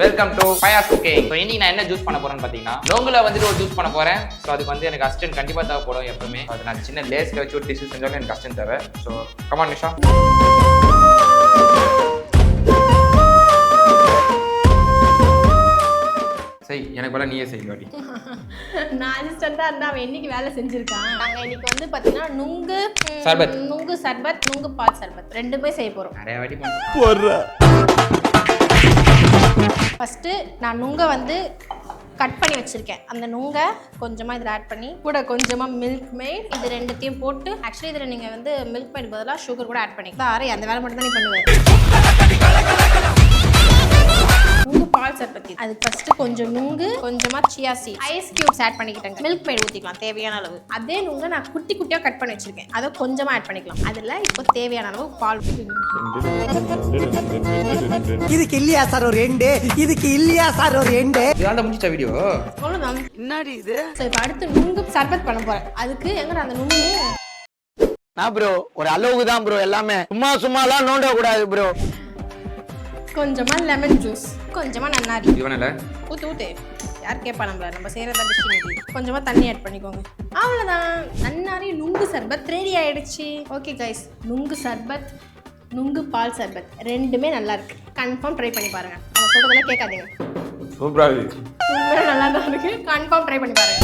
Welcome to பயாஸ் cooking. So இன்னைக்கு நான் என்ன ஜூஸ் பண்ண போறேன்னு பார்த்தீங்கன்னா நோங்குல வந்துட்டு ஒரு ஜூஸ் பண்ண போறேன். ஸோ அதுக்கு வந்து எனக்கு அசிஸ்டன்ட் கண்டிப்பாக தேவைப்படும் எப்பவுமே. அது நான் சின்ன லேஸ்ல வச்சு ஒரு டிஷ்யூ செஞ்சாலும் எனக்கு அசிஸ்டன்ட் தேவை. So come on Nisha. சரி எனக்கு போல நீயே செய்ய வாடி. நான் அசிஸ்டண்டா இருந்தா அவன் இன்னைக்கு வேலை செஞ்சிருக்கான். நாங்க இன்னைக்கு வந்து பாத்தீங்கன்னா நுங்கு சர்பத் நுங்கு பால் சர்பத் ரெண்டுமே செய்ய போறோம். நிறைய வாட்டி பண்ணுறேன். ஃபர்ஸ்ட் நான் நுங்கை வந்து கட் பண்ணி வச்சிருக்கேன். அந்த நுங்கை கொஞ்சமாக இதில் ஆட் பண்ணி கூட கொஞ்சமாக மில்க் மேட் இது ரெண்டுத்தையும் போட்டு ஆக்சுவலி இதில் நீங்கள் வந்து மில்க் மேட் பதிலாக சுகர் கூட ஆட் பண்ணிக்கலாம். ஆறு அந்த வேலை மட்டும் தான் நீ பண்ணுவேன். நுங்கு பால் சர்பத்தி அதுக்கு ஃபர்ஸ்ட் கொஞ்சம் நுங்கு கொஞ்சமா chia seed ice cubes add பண்ணிக்கிட்டேங்க. மில்க் மேட் ஊற்றிக்கலாம் தேவையான அளவு. அதே நுங்கை நான் குட்டி குட்டியாக கட் பண்ணி வச்சிருக்கேன். அதை கொஞ்சமா ஆட் பண்ணிக்கலாம். அதில் இப்போ தேவையான அளவு பால். இதுக்கு இல்லையா சார் ஒரு எண்டு, இதுக்கு இல்லையா சார் ஒரு எண்டு. இதாண்ட முடிச்ச வீடியோ அவ்வளோதான். என்னடி இது? ஸோ இப்போ அடுத்து நுங்கு சர்பத் பண்ண போறேன். அதுக்கு எங்க அந்த நுங்கு நான் ப்ரோ ஒரு அளவுக்கு தான் ப்ரோ, எல்லாமே சும்மாலாம் நோண்ட கூடாது ப்ரோ. கொஞ்சமா லெமன் ஜூஸ் கொஞ்சமா நன்னாரி இவனில் ஊத்து யார் கேட்பா நம்ம செய்யறதா டிஷ். கொஞ்சமா தண்ணி ஆட் பண்ணிக்கோங்க. அவ்வளோதான். நன்னாரி நுங்கு சர்பத் ரெடி ஆயிடுச்சு. ஓகே கைஸ், நுங்கு சர்பத் நுங்கு பால் சர்பத் ரெண்டுமே நல்லா இருக்கு. கன்ஃபார்ம் ட்ரை பண்ணி பாருங்க. அவங்க சொல்றதெல்லாம் கேட்காதீங்க. சூப்பரா இருக்கு. நல்லா தான் இருக்கு. கன்ஃபார்ம் ட்ரை பண்ணி பாருங்க.